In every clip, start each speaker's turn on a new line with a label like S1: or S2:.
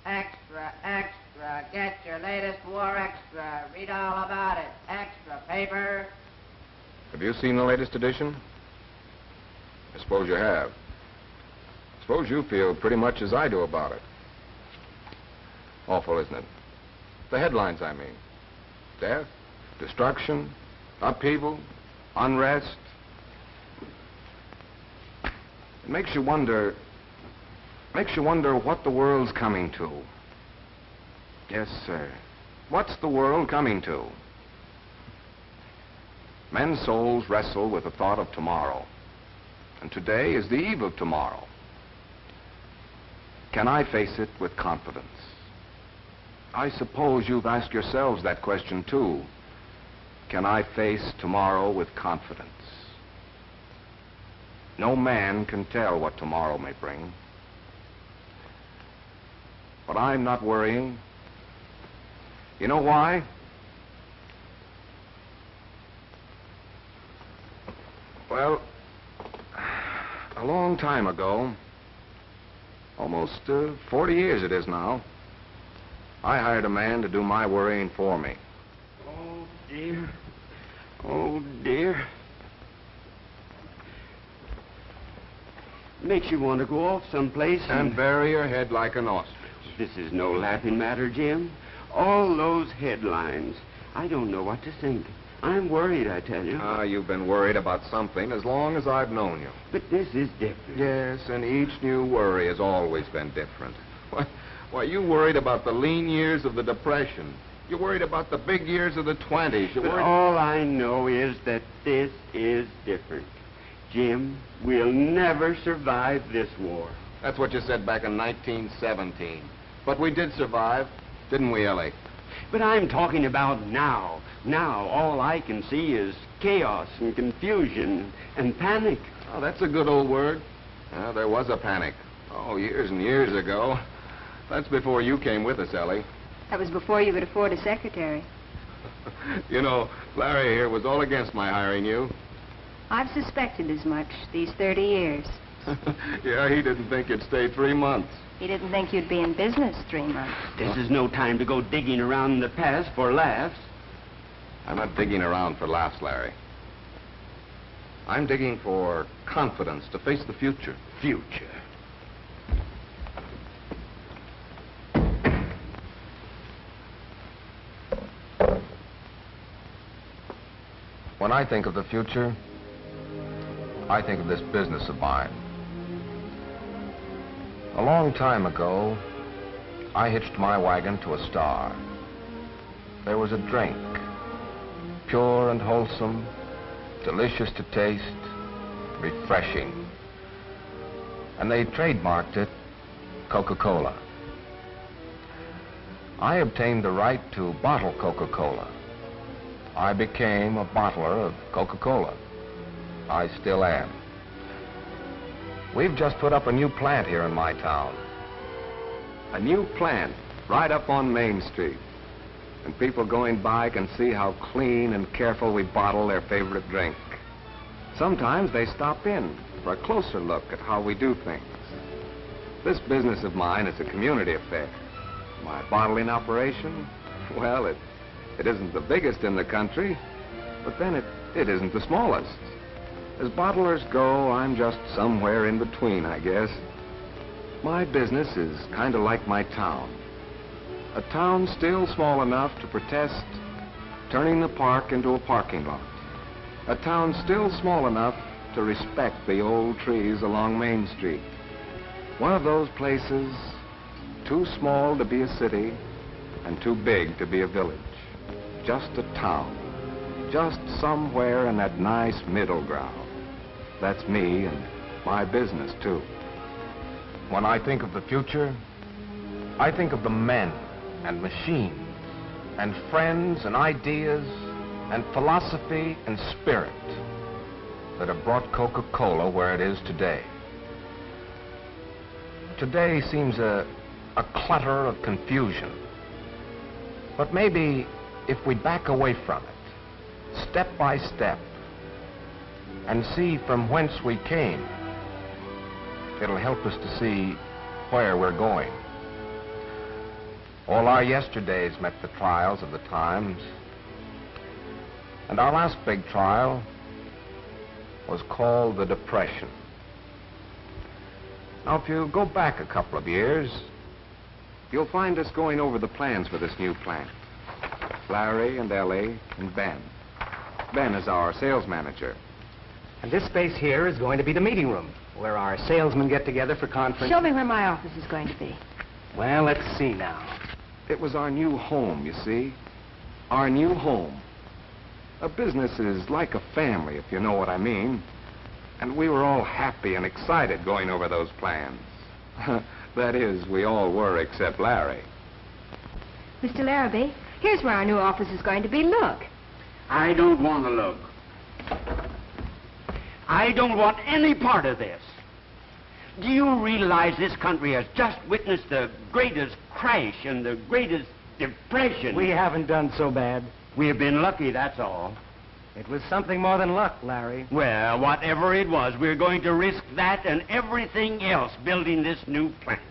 S1: Extra, extra. Get your latest war extra. Read all about it. Extra paper.
S2: Have you seen the latest edition? I suppose you have. I suppose you feel pretty much as I do about it. Awful, isn't it? The headlines, I mean. Death, destruction, upheaval, unrest. It makes you wonder what the world's coming to. Yes, sir. What's the world coming to? Men's souls wrestle with the thought of tomorrow. And today is the eve of tomorrow. Can I face it with confidence? I suppose you've asked yourselves that question too. Can I face tomorrow with confidence? No man can tell what tomorrow may bring. But I'm not worrying. You know why? Well, a long time ago, almost 40 years it is now, I hired a man to do my worrying for me.
S3: Oh, dear. Oh, dear. Makes you want to go off someplace
S2: And bury your head like an ostrich.
S3: This is no laughing matter, Jim. All those headlines. I don't know what to think. I'm worried, I tell you.
S2: You've been worried about something as long as I've known you.
S3: But this is different.
S2: Yes, and each new worry has always been different. Why, you worried about the lean years of the Depression. You worried about the big years of the 20s. You
S3: But
S2: worried...
S3: all I know is that this is different. Jim, we'll never survive this war.
S2: That's what you said back in 1917. But we did survive, didn't we, Ellie?
S3: But I'm talking about now. Now, all I can see is chaos and confusion and panic.
S2: Oh, that's a good old word. There was a panic. Oh, years and years ago. That's before you came with us, Ellie.
S4: That was before you could afford a secretary.
S2: You know, Larry here was all against my hiring you.
S4: I've suspected as much these 30 years.
S2: Yeah, he didn't think you'd stay 3 months.
S4: He didn't think you'd be in business 3 months.
S3: This is no time to go digging around in the past for laughs.
S2: I'm not digging around for laughs, Larry. I'm digging for confidence to face the future.
S3: Future.
S2: When I think of the future, I think of this business of mine. A long time ago, I hitched my wagon to a star. There was a drink, pure and wholesome, delicious to taste, refreshing. And they trademarked it Coca-Cola. I obtained the right to bottle Coca-Cola. I became a bottler of Coca-Cola. I still am. We've just put up a new plant here in my town. A new plant right up on Main Street. And people going by can see how clean and careful we bottle their favorite drink. Sometimes they stop in for a closer look at how we do things. This business of mine is a community affair. My bottling operation, well, it isn't the biggest in the country, but then it isn't the smallest. As bottlers go, I'm just somewhere in between, I guess. My business is kind of like my town. A town still small enough to protest turning the park into a parking lot. A town still small enough to respect the old trees along Main Street. One of those places too small to be a city and too big to be a village. Just a town. Just somewhere in that nice middle ground. That's me and my business, too. When I think of the future, I think of the men and machines and friends and ideas and philosophy and spirit that have brought Coca-Cola where it is today. Today seems a clutter of confusion. But maybe if we back away from it, step by step, and see from whence we came, it'll help us to see where we're going. All our yesterdays met the trials of the times. And our last big trial was called the Depression. Now, if you go back a couple of years, you'll find us going over the plans for this new plant. Larry and Ellie and Ben. Ben is our sales manager.
S5: And this space here is going to be the meeting room, where our salesmen get together for conference.
S4: Show me where my office is going to be.
S5: Well, let's see now.
S2: It was our new home, you see. Our new home. A business is like a family, if you know what I mean. And we were all happy and excited going over those plans. That is, we all were except Larry.
S4: Mr. Larrabee, here's where our new office is going to be. Look.
S3: I don't want to look. I don't want any part of this. Do you realize this country has just witnessed the greatest crash and the greatest depression?
S5: We haven't done so bad.
S3: We have been lucky, that's all.
S5: It was something more than luck, Larry.
S3: Well, whatever it was, we're going to risk that and everything else building this new plant.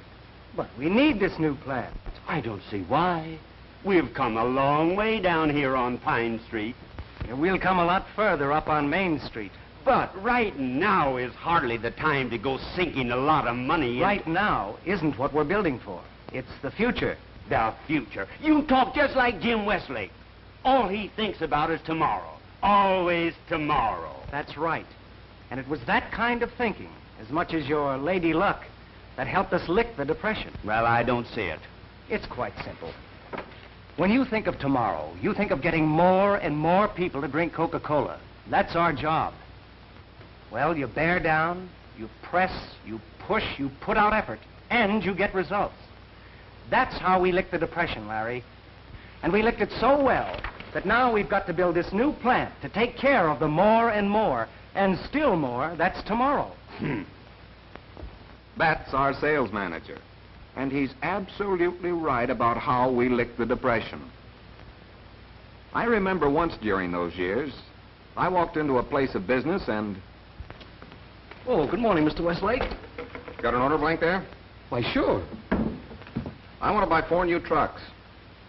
S5: But we need this new plant.
S3: I don't see why. We've come a long way down here on Pine Street.
S5: And we'll come a lot further up on Main Street.
S3: But right now is hardly the time to go sinking a lot of money into...
S5: Right now isn't what we're building for. It's the future.
S3: The future. You talk just like Jim Westlake. All he thinks about is tomorrow. Always tomorrow.
S5: That's right. And it was that kind of thinking, as much as your lady luck, that helped us lick the Depression.
S3: Well, I don't see it.
S5: It's quite simple. When you think of tomorrow, you think of getting more and more people to drink Coca-Cola. That's our job. Well, you bear down, you press, you push, you put out effort, and you get results. That's how we licked the Depression, Larry. And we licked it so well that now we've got to build this new plant to take care of the more and still more that's tomorrow.
S2: That's our sales manager. And he's absolutely right about how we licked the Depression. I remember once during those years, I walked into a place of business and...
S6: Oh, good morning, Mr. Westlake.
S2: Got an order blank there?
S6: Why, sure.
S2: I want to buy 4 new trucks.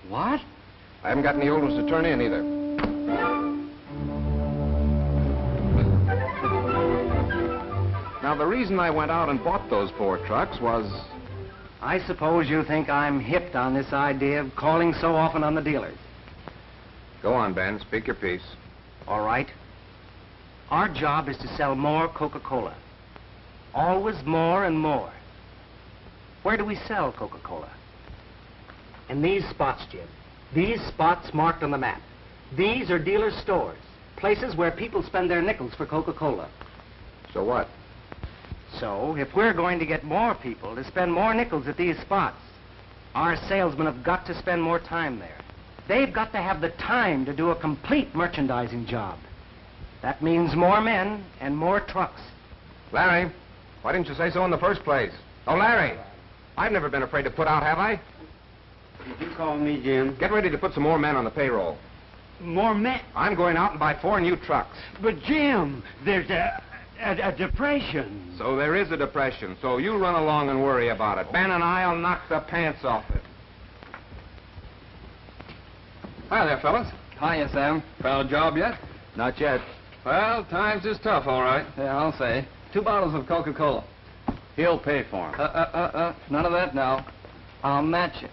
S6: What?
S2: I haven't got any old ones to turn in either. Now, the reason I went out and bought those 4 trucks was...
S5: I suppose you think I'm hipped on this idea of calling so often on the dealers.
S2: Go on, Ben. Speak your piece.
S5: All right. Our job is to sell more Coca-Cola. Always more and more. Where do we sell Coca-Cola? In these spots, Jim. These spots marked on the map. These are dealer stores, places where people spend their nickels for Coca-Cola.
S2: So what?
S5: So, if we're going to get more people to spend more nickels at these spots, our salesmen have got to spend more time there. They've got to have the time to do a complete merchandising job. That means more men and more trucks.
S2: Larry, why didn't you say so in the first place? Oh, Larry, I've never been afraid to put out, have I?
S3: Did you call me, Jim?
S2: Get ready to put some more men on the payroll.
S3: More men?
S2: I'm going out and buy 4 new trucks.
S3: But, Jim, there's a depression.
S2: So there is a depression, so you run along and worry about it. Ben and I'll knock the pants off it.
S6: Hi there, fellas. Hiya, Sam. Found a job yet?
S2: Not yet.
S6: Well, times is tough, all right. Yeah, I'll say. 2 bottles of Coca-Cola.
S3: He'll pay for them.
S6: None of that now. I'll match it.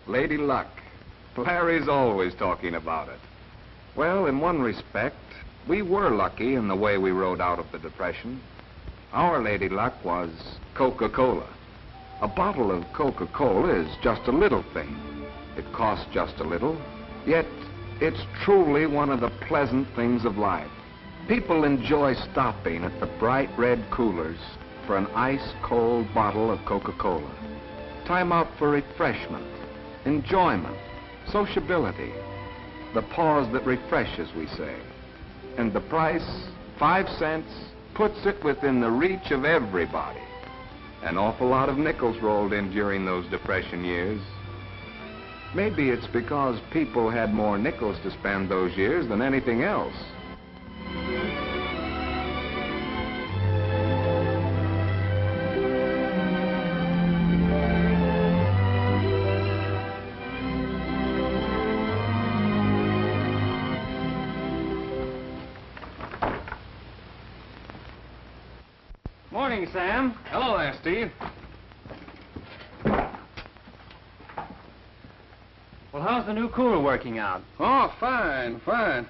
S2: Lady Luck. Larry's always talking about it. Well, in one respect, we were lucky in the way we rode out of the Depression. Our Lady Luck was Coca-Cola. A bottle of Coca-Cola is just a little thing. It costs just a little, yet it's truly one of the pleasant things of life. People enjoy stopping at the bright red coolers for an ice-cold bottle of Coca-Cola. Time out for refreshment, enjoyment, sociability. The pause that refreshes, we say. And the price, 5 cents, puts it within the reach of everybody. An awful lot of nickels rolled in during those Depression years. Maybe it's because people had more nickels to spend those years than anything else.
S6: morning, Sam. Hello there, Steve.
S5: Well, how's the new cooler working out?
S6: Oh, fine, fine.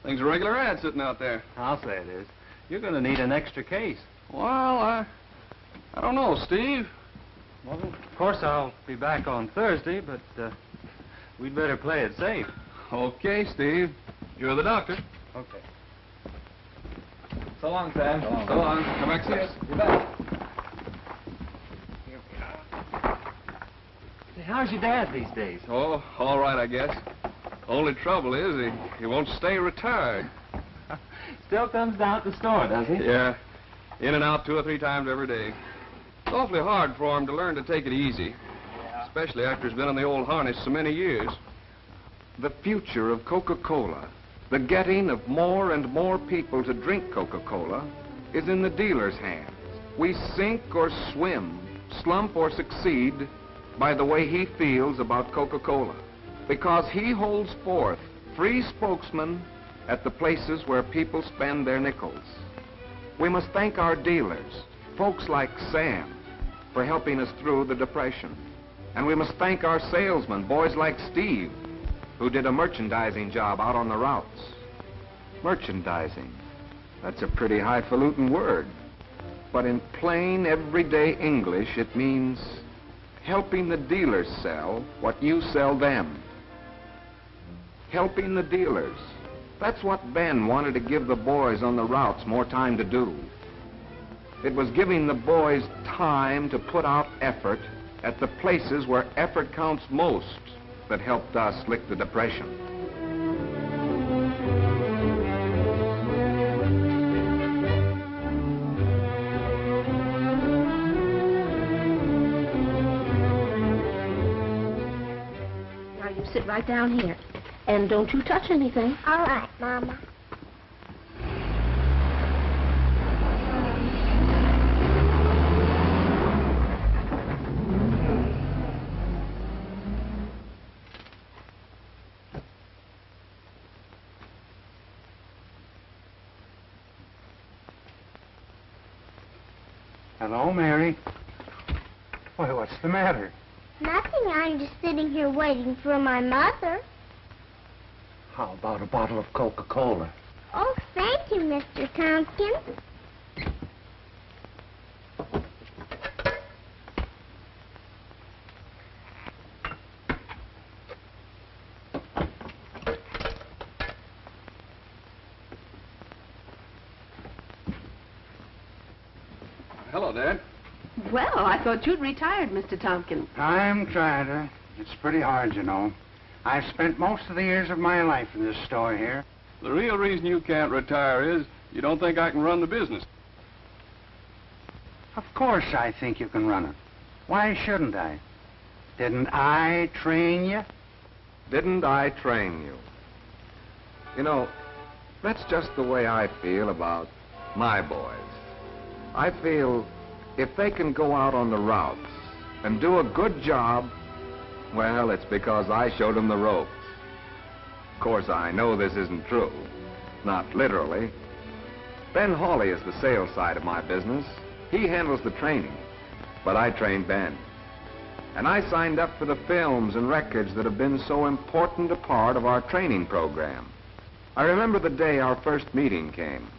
S6: Things a regular ad sitting out there.
S5: I'll say it is. You're going to need an extra case.
S6: Well, I don't know, Steve.
S5: Well, of course, I'll be back on Thursday, but we'd better play it safe.
S6: Okay, Steve. You're the doctor.
S5: Okay.
S6: So long, Sam. So long. Come back soon.
S5: You bet. Hey, how's your dad these days?
S6: Oh, all right, I guess. Only trouble is he won't stay retired.
S5: Still comes down to the store, does he?
S6: Yeah. In and out 2 or 3 times every day. It's awfully hard for him to learn to take it easy. Yeah. Especially after he's been in the old harness so many years.
S2: The future of Coca-Cola, the getting of more and more people to drink Coca-Cola, is in the dealer's hands. We sink or swim, slump or succeed by the way he feels about Coca-Cola. Because he holds forth free spokesman at the places where people spend their nickels. We must thank our dealers, folks like Sam, for helping us through the Depression. And we must thank our salesmen, boys like Steve, who did a merchandising job out on the routes. Merchandising. That's a pretty highfalutin word. But in plain, everyday English, it means helping the dealers sell what you sell them. Helping the dealers. That's what Ben wanted to give the boys on the routes more time to do. It was giving the boys time to put out effort at the places where effort counts most that helped us lick the Depression.
S7: Now you sit right down here. And don't you touch anything.
S8: All right, Mama.
S3: Hello, Mary. Why, what's the matter?
S8: Nothing. I'm just sitting here waiting for my mother.
S3: How about a bottle of Coca-Cola?
S8: Oh, thank you, Mr. Tompkins.
S6: Hello, Dad.
S7: Well, I thought you'd retired, Mr. Tompkins.
S3: I'm trying to. It's pretty hard, you know. I've spent most of the years of my life in this store here.
S6: The real reason you can't retire is you don't think I can run the business.
S3: Of course I think you can run it. Why shouldn't I? Didn't I train you?
S2: Didn't I train you? You know, that's just the way I feel about my boys. I feel if they can go out on the routes and do a good job, well, it's because I showed them the ropes. Of course, I know this isn't true. Not literally. Ben Hawley is the sales side of my business. He handles the training. But I trained Ben. And I signed up for the films and records that have been so important a part of our training program. I remember the day our first meeting came.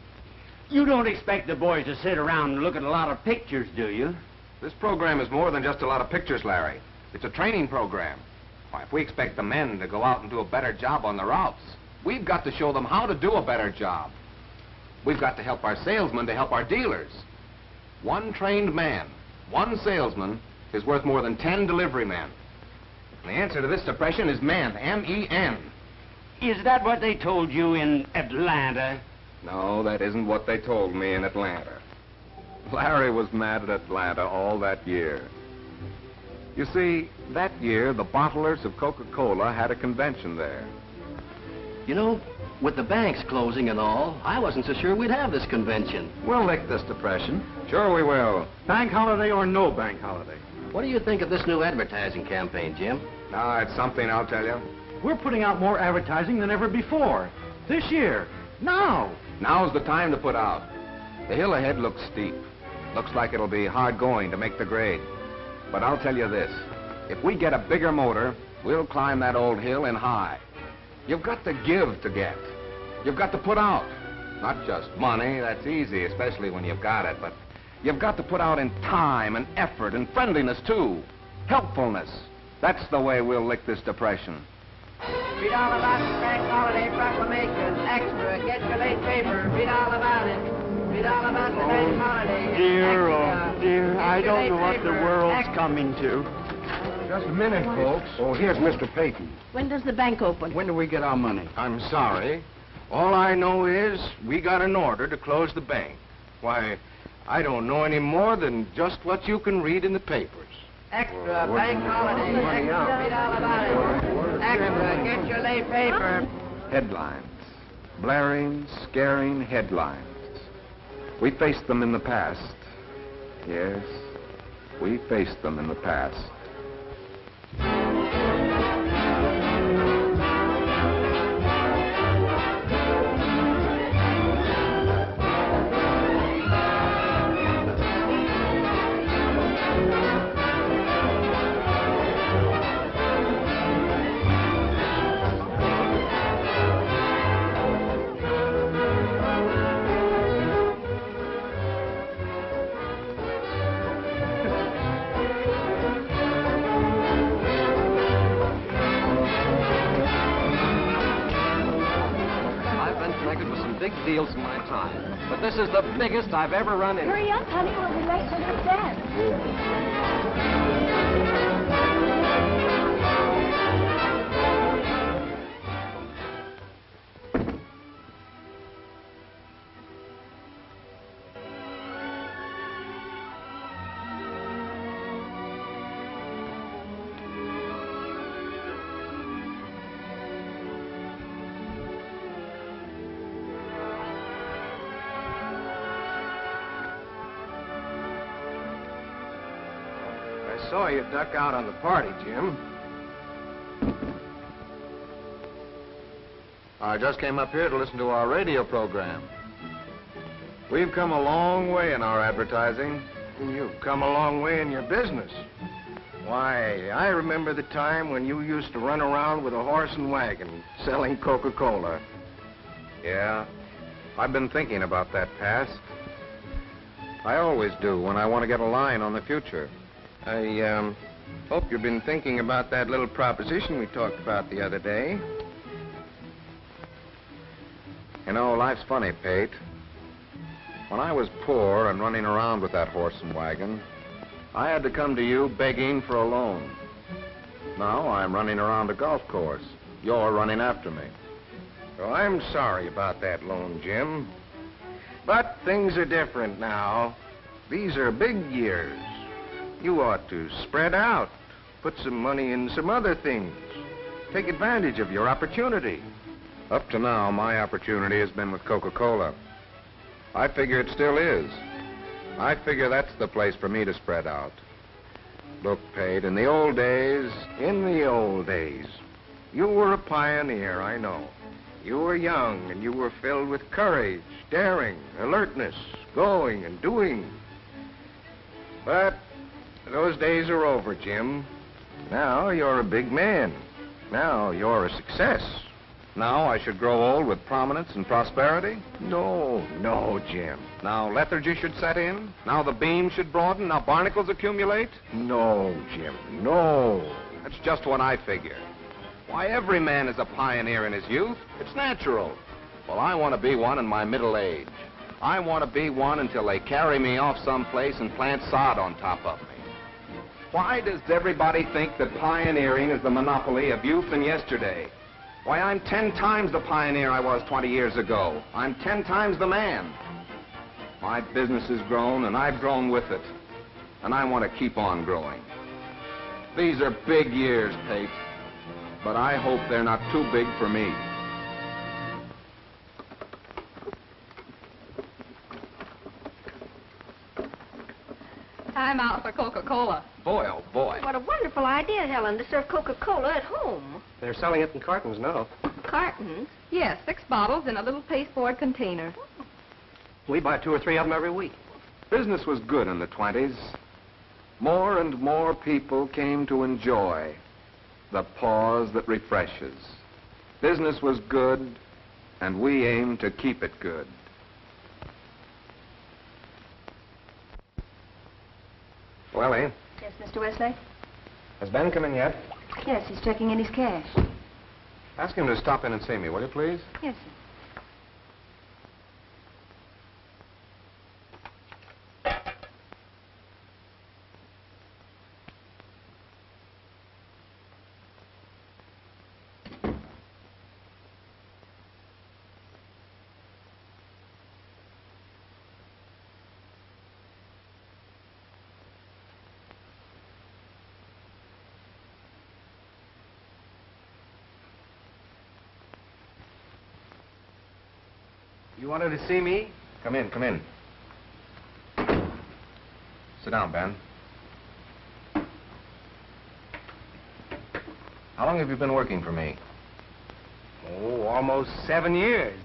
S3: You don't expect the boys to sit around and look at a lot of pictures, do you?
S2: This program is more than just a lot of pictures, Larry. It's a training program. Why, if we expect the men to go out and do a better job on the routes, we've got to show them how to do a better job. We've got to help our salesmen to help our dealers. One trained man, one salesman, is worth more than 10 delivery men. And the answer to this depression is men, M-E-N.
S3: Is that what they told you in Atlanta?
S2: No, that isn't what they told me in Atlanta. Larry was mad at Atlanta all that year. You see, that year, the bottlers of Coca-Cola had a convention there.
S9: You know, with the banks closing and all, I wasn't so sure we'd have this convention.
S2: We'll lick this depression. Sure we will.
S6: Bank holiday or no bank holiday?
S9: What do you think of this new advertising campaign, Jim?
S2: No, it's something, I'll tell you.
S6: We're putting out more advertising than ever before. This year. Now.
S2: Now's the time to put out. The hill ahead looks steep. Looks like it'll be hard going to make the grade. But I'll tell you this. If we get a bigger motor, we'll climb that old hill in high. You've got to give to get. You've got to put out. Not just money, that's easy, especially when you've got it, but you've got to put out in time and effort and friendliness, too. Helpfulness. That's the way we'll lick this depression.
S1: Read all about the bank holiday proclamation. Extra. Get your late paper. Read all about it. Read all about the bank holiday.
S3: Dear,
S1: Extra.
S3: oh, dear,
S1: Get
S3: I
S1: your
S3: don't
S1: late
S3: know what the
S1: paper.
S3: world's
S1: Extra.
S3: coming to.
S10: Just a minute, folks. Oh, here's Mr. Peyton.
S7: When does the bank open?
S10: When do we get our money? I'm sorry. All I know is we got an order to close the bank. Why, I don't know any more than just what you can read in the papers.
S1: Extra. Bank holiday. Extra. Read all about it. Extra. Get your late paper.
S2: Headlines. Blaring, scaring headlines. We faced them in the past. Yes, we faced them in the past.
S5: Big deals in my time, but this is the biggest I've ever run into.
S4: Hurry up, honey, we'll be late for the dance.
S10: I saw you duck out on the party, Jim.
S2: I just came up here to listen to our radio program. We've come a long way in our advertising.
S10: You've come a long way in your business. Why, I remember the time when you used to run around with a horse and wagon selling Coca-Cola.
S2: Yeah, I've been thinking about that past. I always do when I want to get a line on the future.
S10: I hope you've been thinking about that little proposition we talked about the other day.
S2: You know, life's funny, Pate. When I was poor and running around with that horse and wagon, I had to come to you begging for a loan. Now I'm running around a golf course. You're running after me.
S10: Well, I'm sorry about that loan, Jim. But things are different now. These are big years. You ought to spread out, put some money in some other things. Take advantage of your opportunity.
S2: Up to now, my opportunity has been with Coca-Cola. I figure it still is. I figure that's the place for me to spread out. Look, Pate, in the old days, you were a pioneer, I know. You were young, and you were filled with courage, daring, alertness, going and doing. But those days are over, Jim. Now you're a big man. Now you're a success. Now I should grow old with prominence and prosperity?
S10: No, Jim.
S2: Now lethargy should set in? Now the beam should broaden? Now barnacles accumulate?
S10: No, Jim, no.
S2: That's just what I figure. Why, every man is a pioneer in his youth. It's natural. Well, I want to be one in my middle age. I want to be one until they carry me off someplace and plant sod on top of me. Why does everybody think that pioneering is the monopoly of youth and yesterday? Why, I'm 10 times the pioneer I was 20 years ago. I'm 10 times the man. My business has grown, and I've grown with it. And I want to keep on growing. These are big years, Pate. But I hope they're not too big for me.
S4: I'm out for Coca-Cola.
S2: Boy, oh boy.
S7: What a wonderful idea, Helen, to serve Coca-Cola at home.
S5: They're selling it in cartons now.
S4: Cartons? Yes, 6 bottles in a little pasteboard container.
S5: We buy 2 or 3 of them every week.
S2: Business was good in the 20s. More and more people came to enjoy the pause that refreshes. Business was good, and we aimed to keep it good. Well, eh?
S4: Yes, Mr. Westlake?
S2: Has Ben come in yet?
S4: Yes, he's checking in his cash.
S2: Ask him to stop in and see me, will you, please?
S4: Yes, sir.
S5: You wanted to see me?
S2: Come in, come in. Sit down, Ben. How long have you been working for me?
S5: Oh, almost 7 years.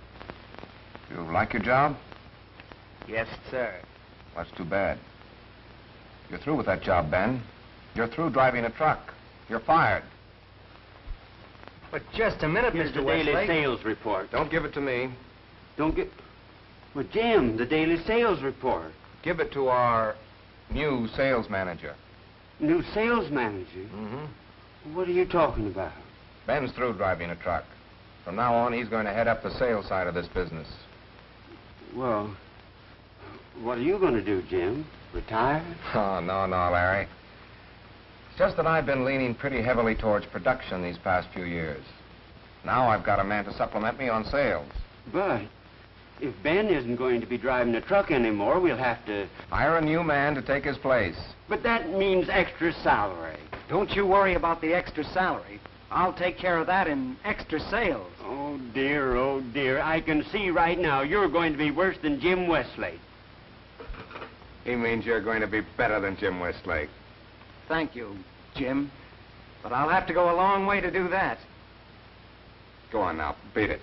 S2: You like your job?
S5: Yes, sir.
S2: That's too bad. You're through with that job, Ben. You're through driving a truck. You're fired.
S5: But just a minute,
S3: Here's
S5: Mr.
S3: the daily
S5: Westlake.
S3: sales report.
S2: Don't give it to me.
S3: Don't get... Well, Jim, the daily sales report.
S2: Give it to our new sales manager.
S3: New sales manager?
S2: Mm-hmm.
S3: What are you talking about?
S2: Ben's through driving a truck. From now on, he's going to head up the sales side of this business.
S3: Well, what are you going to do, Jim? Retire?
S2: Oh, no, Larry. It's just that I've been leaning pretty heavily towards production these past few years. Now I've got a man to supplement me on sales.
S3: But if Ben isn't going to be driving the truck anymore, we'll have to...
S2: Hire a new man to take his place.
S3: But that means extra salary.
S5: Don't you worry about the extra salary. I'll take care of that in extra sales.
S3: Oh, dear. I can see right now you're going to be worse than Jim Westlake.
S2: He means you're going to be better than Jim Westlake.
S5: Thank you, Jim. But I'll have to go a long way to do that.
S2: Go on now, beat it.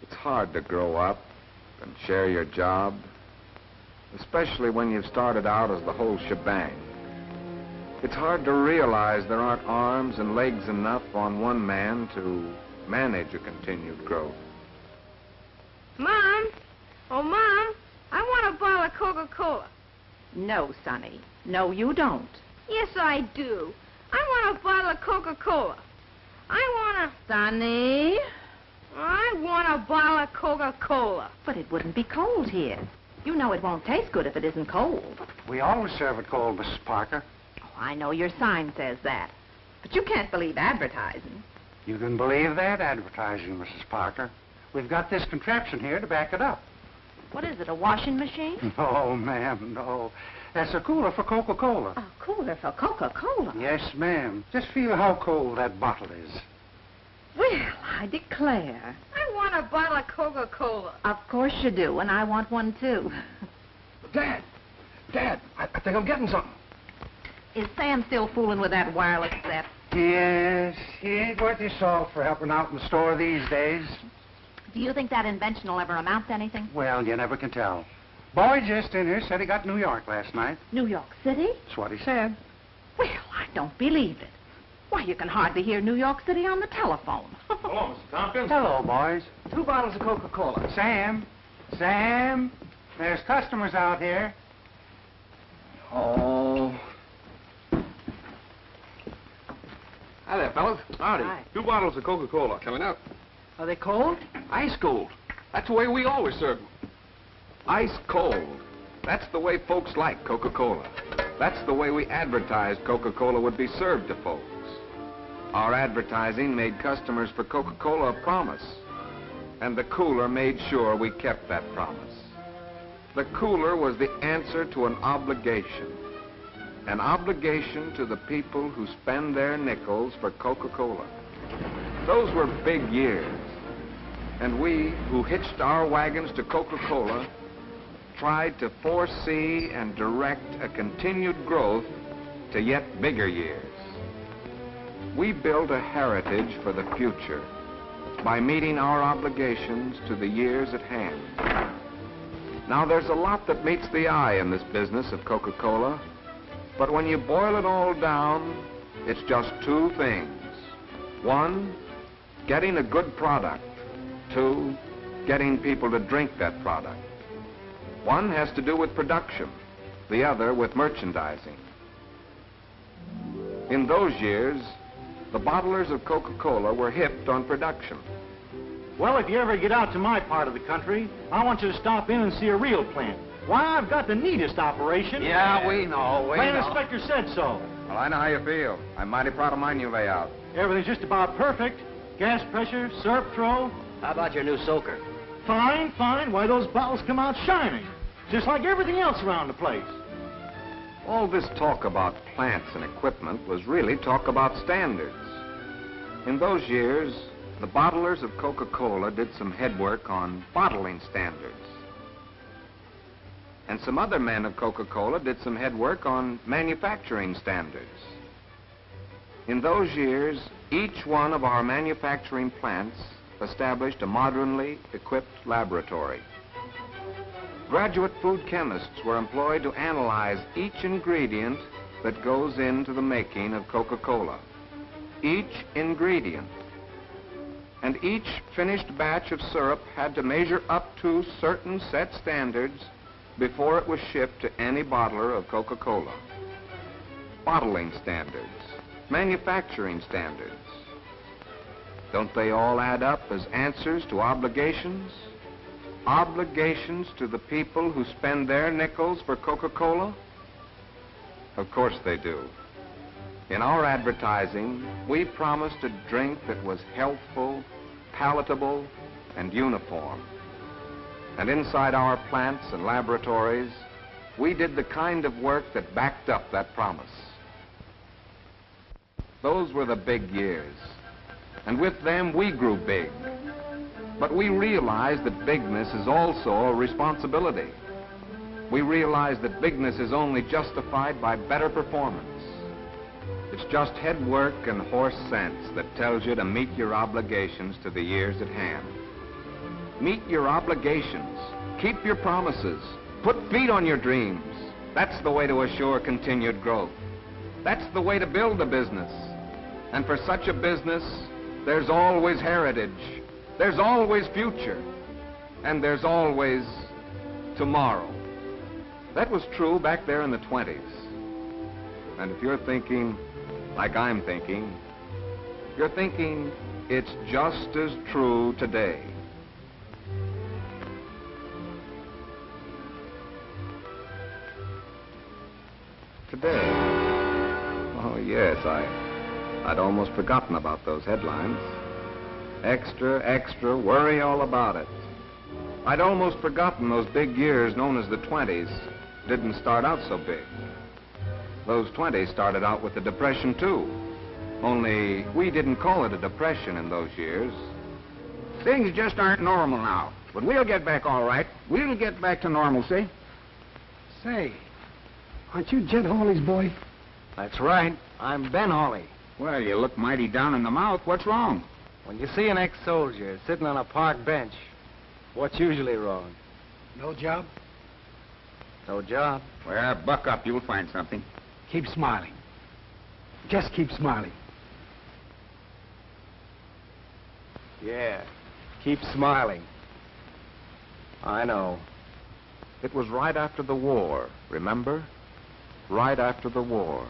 S2: It's hard to grow up and share your job, especially when you've started out as the whole shebang. It's hard to realize there aren't arms and legs enough on one man to manage a continued growth.
S8: Mom! Oh, Mom, I want a bottle of Coca-Cola.
S7: No, Sonny. No, you don't.
S8: Yes, I do. I want a bottle of Coca-Cola.
S7: Sonny?
S8: I want a bottle of Coca-Cola.
S7: But it wouldn't be cold here. You know it won't taste good if it isn't cold.
S5: We always serve it cold, Mrs. Parker.
S7: Oh, I know your sign says that. But you can't believe advertising.
S5: You can believe that advertising, Mrs. Parker. We've got this contraption here to back it up.
S7: What is it, a washing machine?
S5: No, ma'am, no. That's a cooler for Coca-Cola.
S7: A cooler for Coca-Cola?
S5: Yes, ma'am. Just feel how cold that bottle is.
S7: Well, I declare.
S8: I want a bottle of Coca-Cola.
S7: Of course you do, and I want one, too.
S2: Dad, I think I'm getting something.
S7: Is Sam still fooling with that wireless set?
S5: Yes, he ain't worth his salt for helping out in the store these days.
S7: Do you think that invention will ever amount to anything?
S5: Well, you never can tell. Boy just in here said he got New York last night.
S7: New York City?
S5: That's what he said.
S7: Well, I don't believe it. Why, you can hardly hear New York City on the telephone.
S2: Hello, Mr. Tompkins.
S5: Hello, boys.
S2: 2 bottles of Coca-Cola.
S5: Sam, there's customers out here.
S2: Oh. Hi there, fellas.
S6: Howdy.
S7: Hi.
S6: 2 bottles of Coca-Cola coming up.
S7: Are they cold?
S6: Ice cold. That's the way we always serve them.
S2: Ice cold. That's the way folks like Coca-Cola. That's the way we advertised Coca-Cola would be served to folks. Our advertising made customers for Coca-Cola a promise, and the cooler made sure we kept that promise. The cooler was the answer to an obligation to the people who spend their nickels for Coca-Cola. Those were big years. And we who hitched our wagons to Coca-Cola tried to foresee and direct a continued growth to yet bigger years. We built a heritage for the future by meeting our obligations to the years at hand. Now, there's a lot that meets the eye in this business of Coca-Cola, but when you boil it all down, it's just two things. One, getting a good product. Two, getting people to drink that product. One has to do with production, the other with merchandising. In those years, the bottlers of Coca-Cola were hipped on production.
S11: Well, if you ever get out to my part of the country, I want you to stop in and see a real plant. Why, I've got the neatest operation.
S2: Yeah, we know,
S11: Plant inspector said so.
S2: Well, I know how you feel. I'm mighty proud of my new layout.
S11: Everything's just about perfect. Gas pressure, syrup throw.
S9: How about your new soaker?
S11: Fine, fine. Why, those bottles come out shining. Just like everything else around the place.
S2: All this talk about plants and equipment was really talk about standards. In those years, the bottlers of Coca-Cola did some headwork on bottling standards. And some other men of Coca-Cola did some headwork on manufacturing standards. In those years, each one of our manufacturing plants established a modernly equipped laboratory. Graduate food chemists were employed to analyze each ingredient that goes into the making of Coca-Cola. Each ingredient. And each finished batch of syrup had to measure up to certain set standards before it was shipped to any bottler of Coca-Cola. Bottling standards, manufacturing standards. Don't they all add up as answers to obligations? Obligations to the people who spend their nickels for Coca-Cola? Of course they do. In our advertising, we promised a drink that was healthful, palatable, and uniform. And inside our plants and laboratories, we did the kind of work that backed up that promise. Those were the big years. And with them, we grew big. But we realized that bigness is also a responsibility. We realized that bigness is only justified by better performance. It's just head work and horse sense that tells you to meet your obligations to the years at hand. Meet your obligations. Keep your promises. Put feet on your dreams. That's the way to assure continued growth. That's the way to build a business. And for such a business, there's always heritage. There's always future. And there's always tomorrow. That was true back there in the 20s. And if you're thinking, like I'm thinking, you're thinking it's just as true today. Today? Oh, yes, I'd almost forgotten about those headlines. Extra, extra, worry all about it. I'd almost forgotten those big years known as the 20s didn't start out so big. Those 20s started out with the Depression, too. Only we didn't call it a depression in those years.
S12: Things just aren't normal now. But we'll get back all right. We'll get back to normalcy.
S5: Say, aren't you Jed Hawley's boy? That's right. I'm Ben Hawley.
S12: Well, you look mighty down in the mouth. What's wrong?
S5: When you see an ex-soldier sitting on a park bench, what's usually wrong?
S12: No job?
S5: No job.
S12: Well, buck up. You'll find something.
S13: Keep smiling. Just keep smiling.
S5: Yeah, keep smiling. I know.
S2: It was right after the war, remember? Right after the war.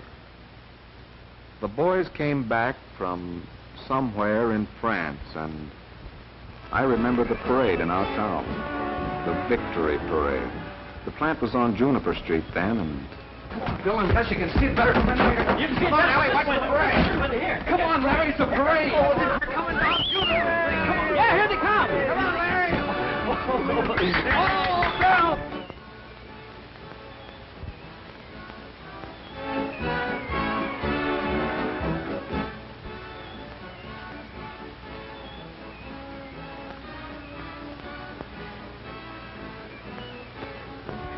S2: The boys came back from somewhere in France, and I remember the parade in our town, the Victory Parade. The plant was on Juniper Street then, and...
S13: Come on, Bill, unless you can see it better from in here.
S1: You can see
S13: Come on,
S1: better
S13: Ellie, watch
S1: from
S13: the parade.
S1: here.
S13: Come on, Larry, it's a parade.
S1: Oh, they're coming down Juniper. Come on. Yeah, here they come. Come on, Larry. Oh, down.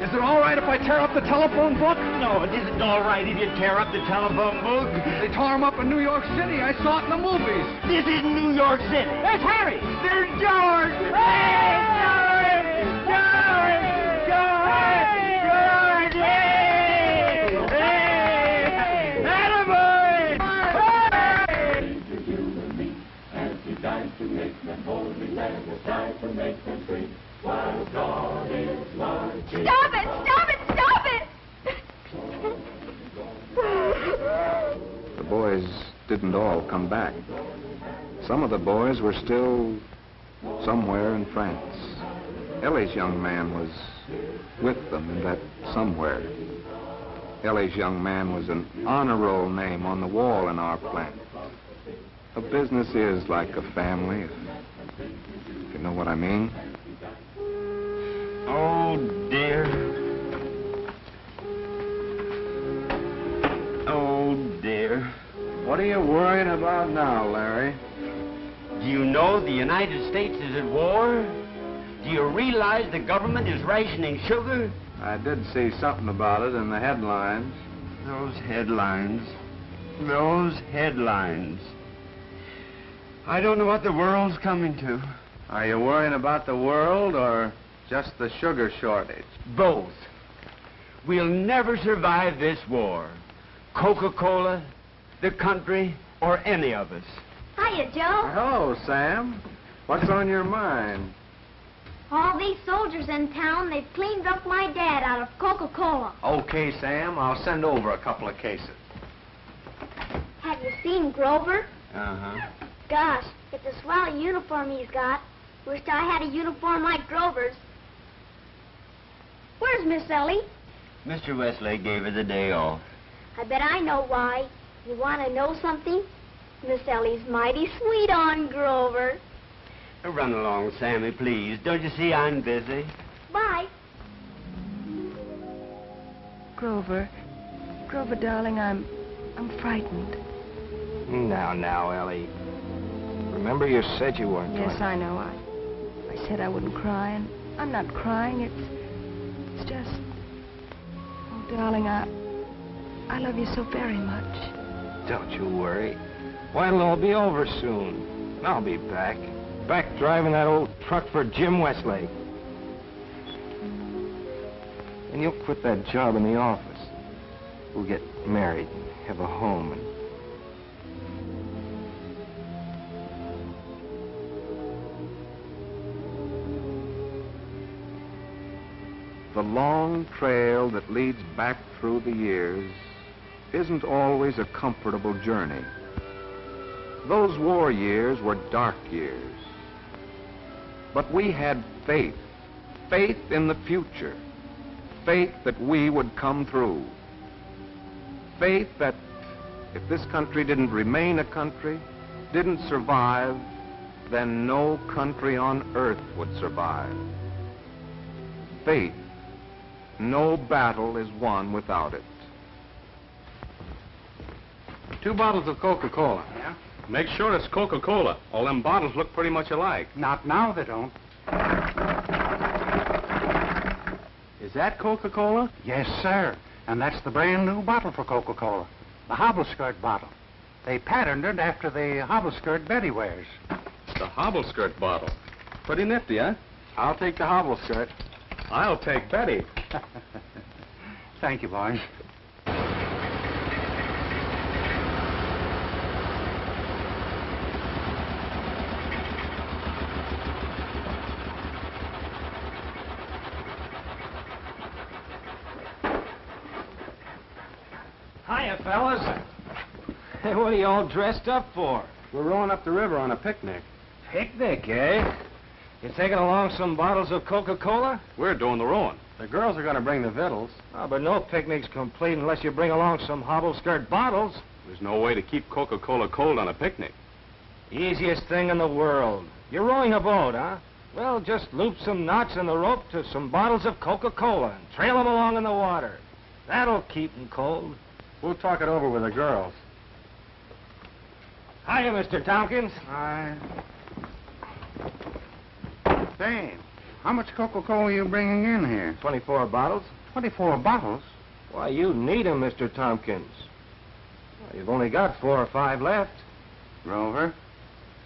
S13: Is it all right if I tear up the telephone book?
S3: No, it isn't all right if you tear up the telephone book.
S13: They tore him up in New York City. I saw it in the movies.
S3: This isn't New York City.
S13: There's Harry.
S3: There's George. Hey, George! George! George! George! Hey! Hey! Attaboy!
S4: Stop it! Stop it! Stop it!
S2: The boys didn't all come back. Some of the boys were still somewhere in France. Ellie's young man was with them in that somewhere. Ellie's young man was an honor roll name on the wall in our plant. A business is like a family, if you know what I mean.
S3: Oh, dear. Oh, dear.
S2: What are you worrying about now, Larry?
S3: Do you know the United States is at war? Do you realize the government is rationing sugar?
S2: I did see something about it in the headlines.
S3: Those headlines. Those headlines. I don't know what the world's coming to.
S2: Are you worrying about the world or just the sugar shortage?
S3: Both. We'll never survive this war. Coca-Cola, the country, or any of us.
S8: Hiya, Joe.
S2: Hello, Sam. What's on your mind?
S8: All these soldiers in town, they've cleaned up my dad out of Coca-Cola.
S2: Okay, Sam. I'll send over a couple of cases.
S8: Have you seen Grover?
S3: Uh-huh.
S8: Gosh, it's a swell uniform he's got. Wished I had a uniform like Grover's. Where's Miss Ellie?
S3: Mr. Westlake gave her the day off.
S8: I bet I know why. You want to know something? Miss Ellie's mighty sweet on Grover.
S3: Run along, Sammy, please. Don't you see I'm busy?
S8: Bye.
S4: Grover, darling, I'm frightened.
S2: Now, Ellie. Remember you said you weren't
S4: Yes,
S2: going
S4: I know. I said I wouldn't cry, and I'm not crying. It's just, oh, darling, I love you so very much.
S2: Don't you worry. Why, it'll all be over soon. I'll be back. Back driving that old truck for Jim Westlake. And you'll quit that job in the office. We'll get married and have a home and... The long trail that leads back through the years isn't always a comfortable journey. Those war years were dark years. But we had faith, faith in the future, faith that we would come through, faith that if this country didn't remain a country, didn't survive, then no country on earth would survive. Faith. No battle is won without it.
S6: 2 bottles of Coca-Cola.
S11: Yeah?
S6: Make sure it's Coca-Cola. All them bottles look pretty much alike.
S11: Not now, they don't.
S6: Is that Coca-Cola?
S11: Yes, sir. And that's the brand new bottle for Coca-Cola. The hobble skirt bottle. They patterned it after the hobble skirt Betty wears.
S6: The hobble skirt bottle. Pretty nifty, huh?
S2: I'll take the hobble skirt.
S6: I'll take Betty.
S11: Thank you, boys.
S5: Hiya, fellas. Hey, what are you all dressed up for?
S2: We're rowing up the river on a picnic.
S5: Picnic, eh? You taking along some bottles of Coca-Cola?
S6: We're doing the rowing.
S2: The girls are going to bring the victuals.
S5: Oh, but no picnic's complete unless you bring along some hobble-skirt bottles.
S6: There's no way to keep Coca-Cola cold on a picnic.
S5: Easiest thing in the world. You're rowing a boat, huh? Well, just loop some knots in the rope to some bottles of Coca-Cola and trail them along in the water. That'll keep them cold.
S2: We'll talk it over with the girls.
S5: Hiya, Mr. Tompkins.
S11: Dame,
S12: How much Coca-Cola are you bringing in here?
S10: 24 bottles.
S12: 24 bottles?
S10: Why, you need 'em, Mr. Tompkins. Well, you've only got 4 or 5 left.
S12: Grover,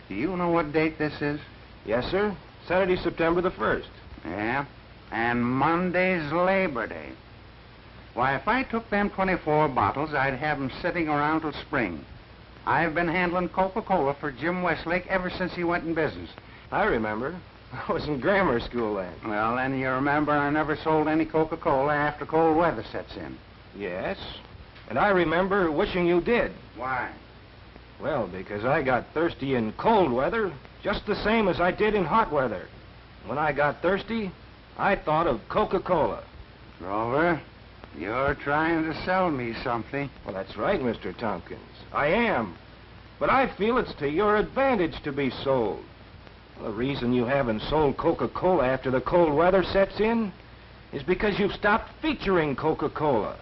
S12: do you know what date this is?
S10: Yes, sir. Saturday, September the 1st.
S12: Yeah, and Monday's Labor Day. Why, if I took them 24 bottles, I'd have 'em sitting around till spring. I've been handling Coca-Cola for Jim Westlake ever since he went in business.
S10: I remember. I was in grammar school then.
S12: Well, then you remember I never sold any Coca-Cola after cold weather sets in.
S10: Yes. And I remember wishing you did.
S12: Why?
S10: Well, because I got thirsty in cold weather just the same as I did in hot weather. When I got thirsty, I thought of Coca-Cola.
S12: Grover, you're trying to sell me something.
S10: Well, that's right, Mr. Tompkins. I am. But I feel it's to your advantage to be sold. The reason you haven't sold Coca-Cola after the cold weather sets in is because you've stopped featuring Coca-Cola.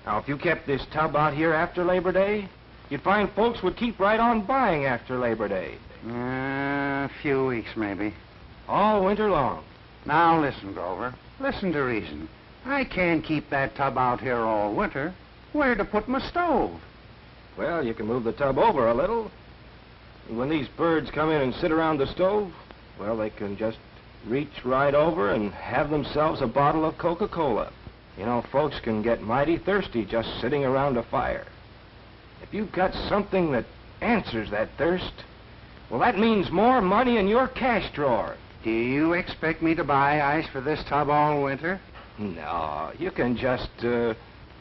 S10: Now, if you kept this tub out here after Labor Day, you'd find folks would keep right on buying after Labor Day.
S12: A few weeks, maybe.
S10: All winter long.
S12: Now, listen, Grover. Listen to reason. I can't keep that tub out here all winter. Where to put my stove?
S10: Well, you can move the tub over a little. And when these birds come in and sit around the stove, well, they can just reach right over and have themselves a bottle of Coca-Cola. You know, folks can get mighty thirsty just sitting around a fire. If you've got something that answers that thirst, well, that means more money in your cash drawer.
S12: Do you expect me to buy ice for this tub all winter?
S10: No, you can just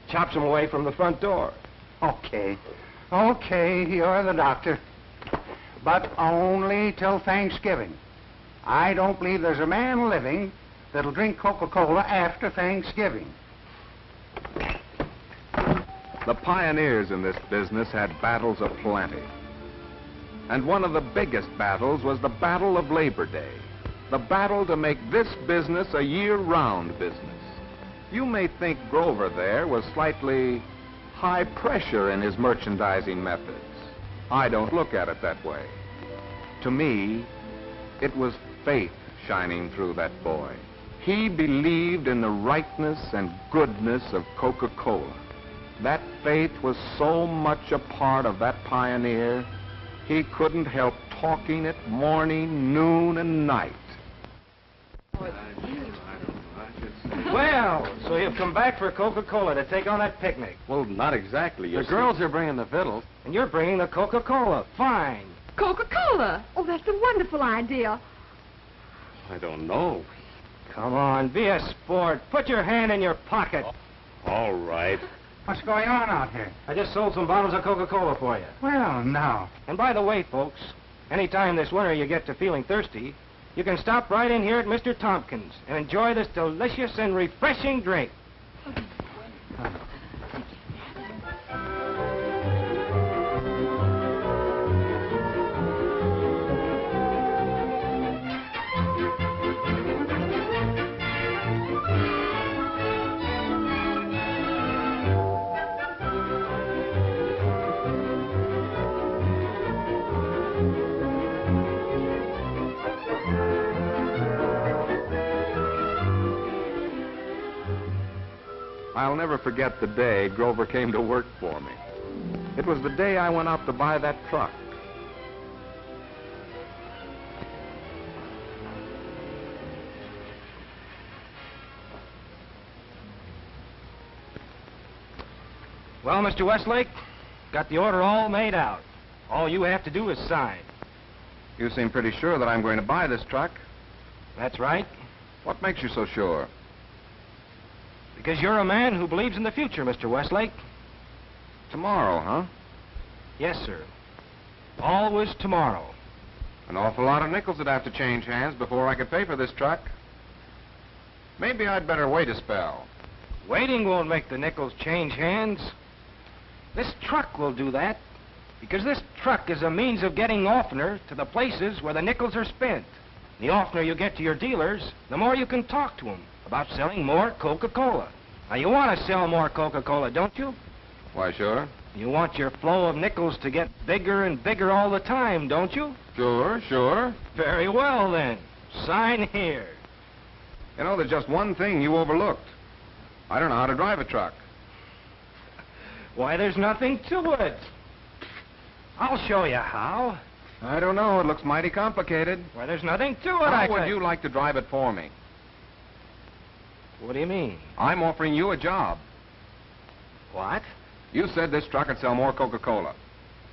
S10: chop some away from the front door.
S12: Okay. Okay, you're the doctor. But only till Thanksgiving. I don't believe there's a man living that'll drink Coca-Cola after Thanksgiving.
S2: The pioneers in this business had battles aplenty. And one of the biggest battles was the Battle of Labor Day. The battle to make this business a year-round business. You may think Grover there was slightly high pressure in his merchandising methods. I don't look at it that way. To me, it was faith shining through that boy. He believed in the rightness and goodness of Coca-Cola. That faith was so much a part of that pioneer, he couldn't help talking it morning, noon, and night.
S10: Well, so you've come back for Coca-Cola to take on that picnic.
S2: Well, not exactly.
S10: The girls are bringing the fiddles, and you're bringing the Coca-Cola. Fine.
S4: Coca-Cola? Oh, that's a wonderful idea.
S3: I don't know.
S10: Come on, be a sport. Put your hand in your pocket.
S3: All right.
S12: What's going on out here?
S10: I just sold some bottles of Coca-Cola for you.
S12: Well, now.
S10: And by the way, folks, anytime this winter you get to feeling thirsty, you can stop right in here at Mr. Tompkins and enjoy this delicious and refreshing drink.
S2: I'll never forget the day Grover came to work for me. It was the day I went out to buy that truck.
S10: Well, Mr. Westlake, got the order all made out. All you have to do is sign.
S2: You seem pretty sure that I'm going to buy this truck.
S10: That's right.
S2: What makes you so sure?
S10: Because you're a man who believes in the future, Mr. Westlake.
S2: Tomorrow, huh?
S10: Yes, sir. Always tomorrow.
S2: An awful lot of nickels would have to change hands before I could pay for this truck. Maybe I'd better wait a spell.
S10: Waiting won't make the nickels change hands. This truck will do that, because this truck is a means of getting oftener to the places where the nickels are spent. The oftener you get to your dealers, the more you can talk to them about selling more Coca-Cola. Now, you want to sell more Coca-Cola, don't you?
S2: Why, sure.
S10: You want your flow of nickels to get bigger and bigger all the time, don't you?
S2: Sure, sure.
S10: Very well, then. Sign here.
S2: You know, there's just one thing you overlooked. I don't know how to drive a truck.
S3: Why, there's nothing to it.
S5: I'll show you how.
S2: I don't know. It looks mighty complicated.
S3: Why, there's nothing to it.
S2: How would you like to drive it for me?
S5: What do you mean?
S2: I'm offering you a job.
S5: What?
S2: You said this truck would sell more Coca-Cola.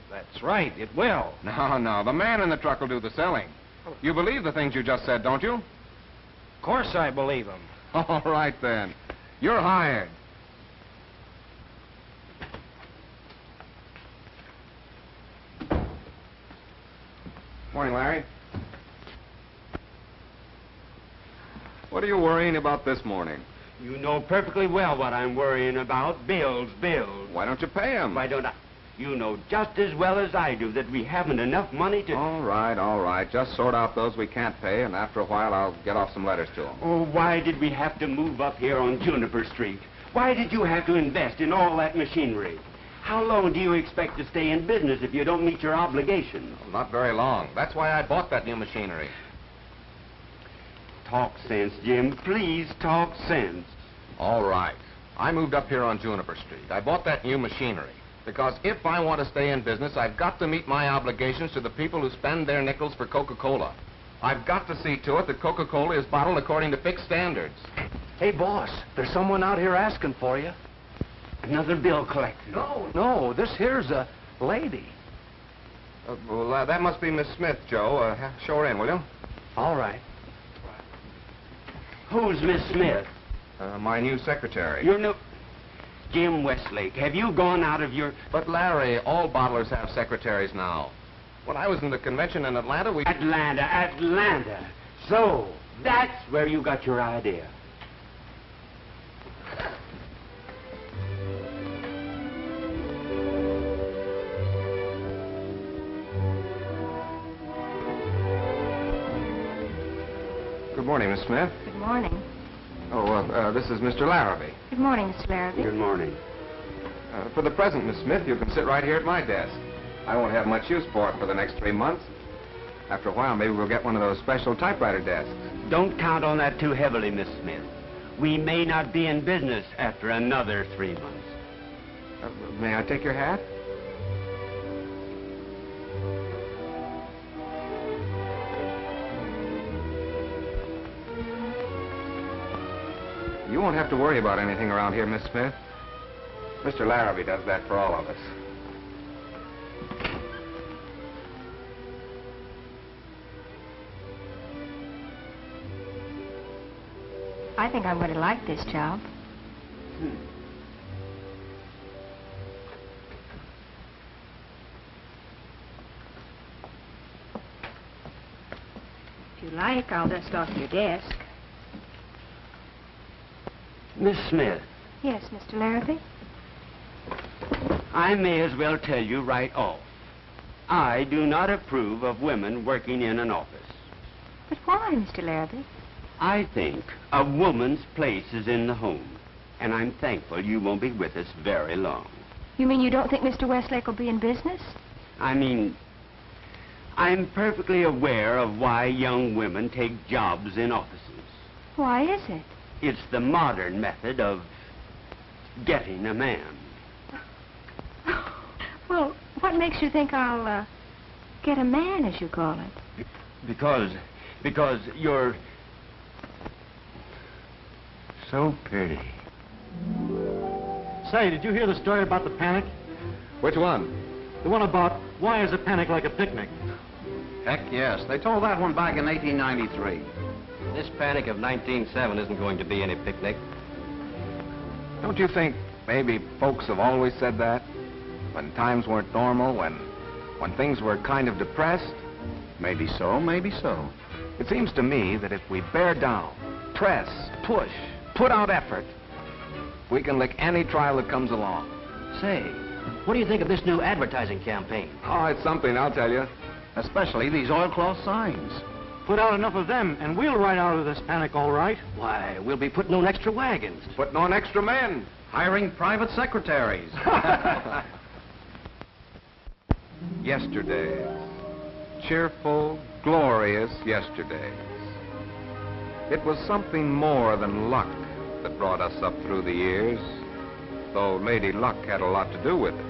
S5: That's right, it will.
S2: No, the man in the truck will do the selling. You believe the things you just said, don't you?
S5: Of course I believe him.
S2: All right, then. You're hired. Morning, Larry. What are you worrying about this morning?
S3: You know perfectly well what I'm worrying about. Bills.
S2: Why don't you pay them?
S3: Why don't I? You know just as well as I do that we haven't enough money to...
S2: All right. Just sort out those we can't pay, and after a while I'll get off some letters to them.
S3: Oh, why did we have to move up here on Juniper Street? Why did you have to invest in all that machinery? How long do you expect to stay in business if you don't meet your obligations?
S2: Well, not very long. That's why I bought that new machinery.
S3: Talk sense, Jim. Please talk sense.
S2: All right. I moved up here on Juniper Street. I bought that new machinery because if I want to stay in business, I've got to meet my obligations to the people who spend their nickels for Coca-Cola. I've got to see to it that Coca-Cola is bottled according to fixed standards.
S5: Hey, boss, there's someone out here asking for you.
S3: Another bill collector.
S5: No, this here's a lady.
S2: Well, that must be Miss Smith, Joe. Show her in, will you?
S5: All right.
S3: Who's Miss Smith?
S2: My new secretary.
S3: Your new... Jim Westlake, have you gone out of your...
S2: But, Larry, all bottlers have secretaries now. When I was in the convention in Atlanta, we...
S3: Atlanta. So, that's where you got your idea.
S2: Good morning, Miss Smith.
S4: Good morning.
S2: Oh, this is Mr. Larrabee.
S4: Good morning, Mr. Larrabee.
S3: Good morning.
S2: For the present, Miss Smith, you can sit right here at my desk. I won't have much use for it for the next 3 months. After a while, maybe we'll get one of those special typewriter desks.
S3: Don't count on that too heavily, Miss Smith. We may not be in business after another 3 months.
S2: May I take your hat? You won't have to worry about anything around here, Miss Smith. Mr. Larrabee does that for all of us.
S4: I think I'm going to like this job. If you like, I'll dust off your desk.
S3: Miss Smith.
S4: Yes, Mr. Larrabee?
S3: I may as well tell you right off. I do not approve of women working in an office.
S4: But why, Mr. Larrabee?
S3: I think a woman's place is in the home, and I'm thankful you won't be with us very long.
S4: You mean you don't think Mr. Westlake will be in business?
S3: I mean, I'm perfectly aware of why young women take jobs in offices.
S4: Why is it?
S3: It's the modern method of getting a man.
S4: Well, what makes you think I'll, get a man, as you call it?
S3: Because you're so pretty.
S11: Say, did you hear the story about the panic?
S2: Which one?
S11: The one about why is a panic like a picnic?
S9: Heck, yes. They told that one back in 1893. This panic of 1907 isn't going to be any picnic.
S2: Don't you think maybe folks have always said that? When times weren't normal, when things were kind of depressed?
S10: Maybe so, maybe so.
S2: It seems to me that if we bear down, press, push, put out effort, we can lick any trial that comes along.
S9: Say, what do you think of this new advertising campaign?
S2: Oh, it's something, I'll tell you.
S9: Especially these oilcloth signs.
S11: Put out enough of them, and we'll ride out of this panic all right.
S9: Why, we'll be putting on extra wagons.
S2: Putting on extra men.
S9: Hiring private secretaries.
S2: Yesterdays. Cheerful, glorious yesterdays. It was something more than luck that brought us up through the years, though Lady Luck had a lot to do with it.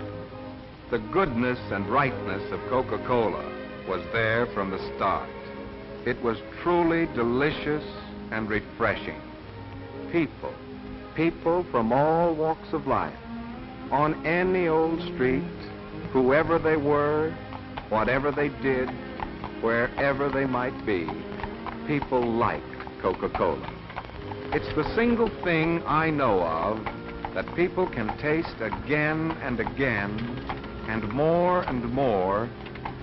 S2: The goodness and rightness of Coca-Cola was there from the start. It was truly delicious and refreshing. People from all walks of life, on any old street, whoever they were, whatever they did, wherever they might be, people liked Coca-Cola. It's the single thing I know of that people can taste again and again, and more,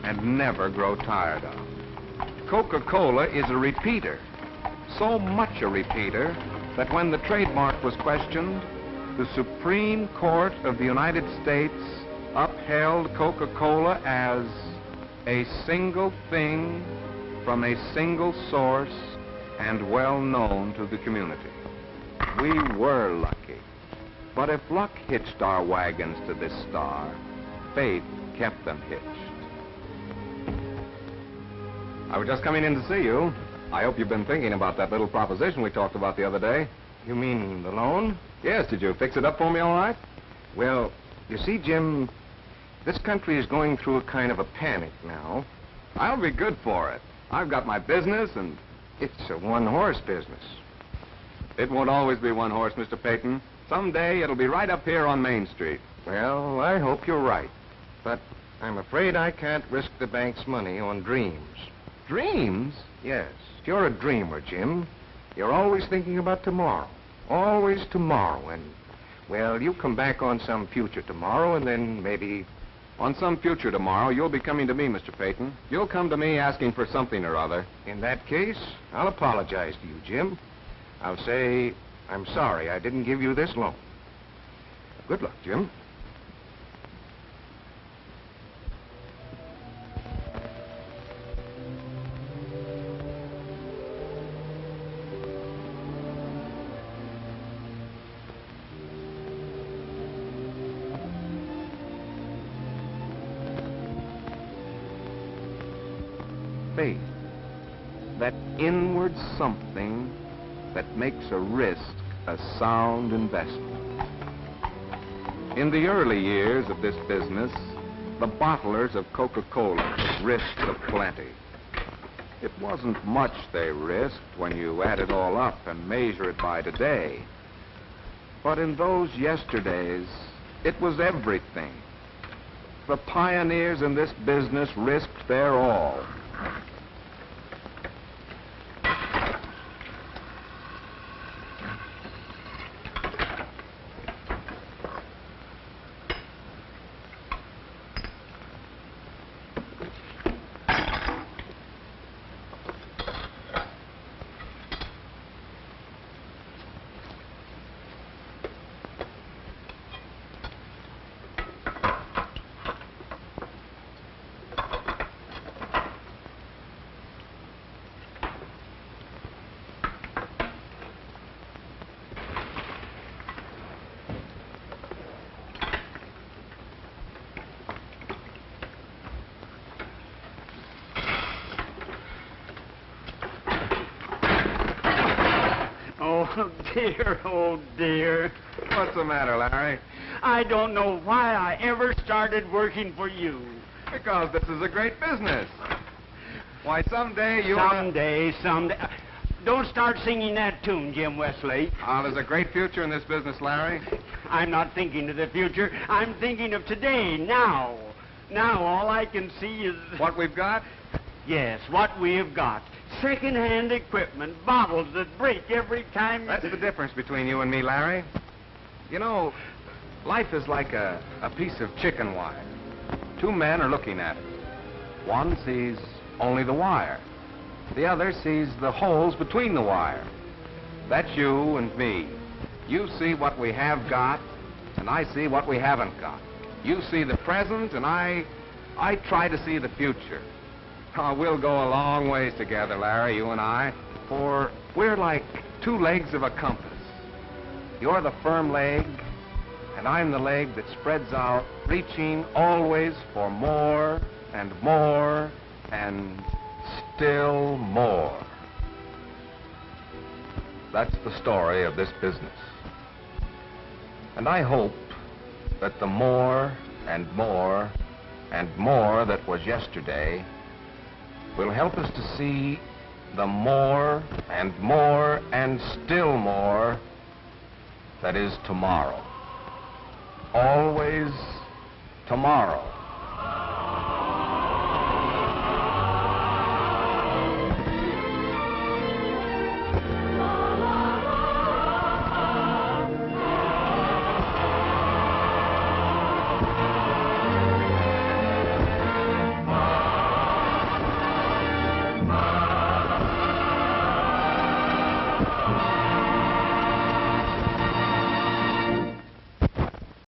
S2: and never grow tired of. Coca-Cola is a repeater, so much a repeater that when the trademark was questioned, the Supreme Court of the United States upheld Coca-Cola as a single thing from a single source and well known to the community. We were lucky, but if luck hitched our wagons to this star, faith kept them hitched. I was just coming in to see you. I hope you've been thinking about that little proposition we talked about the other day.
S10: You mean the loan?
S2: Yes, did you fix it up for me all right?
S10: Well, you see, Jim, this country is going through a kind of a panic now.
S2: I'll be good for it. I've got my business and...
S10: It's a one-horse business.
S2: It won't always be one horse, Mr. Peyton. Someday it'll be right up here on Main Street.
S10: Well, I hope you're right. But I'm afraid I can't risk the bank's money on dreams.
S2: Dreams?
S10: Yes. You're a dreamer, Jim. You're always thinking about tomorrow. Always tomorrow. And, well, you come back on some future tomorrow, and then maybe...
S2: On some future tomorrow, you'll be coming to me, Mr. Peyton. You'll come to me asking for something or other.
S10: In that case, I'll apologize to you, Jim. I'll say, I'm sorry I didn't give you this loan. Good luck, Jim.
S2: Faith, that inward something that makes a risk a sound investment. In the early years of this business, the bottlers of Coca-Cola took risks of plenty. It wasn't much they risked when you add it all up and measure it by today. But in those yesterdays, it was everything. The pioneers in this business risked their all.
S3: Oh, dear, oh, dear.
S2: What's the matter, Larry?
S3: I don't know why I ever started working for you.
S2: Because this is a great business. Why, someday you...
S3: Someday. Don't start singing that tune, Jim Wesley.
S2: Oh, there's a great future in this business, Larry.
S3: I'm not thinking of the future. I'm thinking of today, now. Now, all I can see is...
S2: What we've got?
S3: Yes, what we have got. Second-hand equipment, bottles that break every time...
S2: That's the difference between you and me, Larry. You know, life is like a piece of chicken wire. Two men are looking at it. One sees only the wire. The other sees the holes between the wire. That's you and me. You see what we have got, and I see what we haven't got. You see the present, and I try to see the future. Oh, we'll go a long ways together, Larry, you and I, for we're like two legs of a compass. You're the firm leg, and I'm the leg that spreads out, reaching always for more and more and still more. That's the story of this business. And I hope that the more and more and more that was yesterday will help us to see the more and more and still more that is tomorrow. Always tomorrow.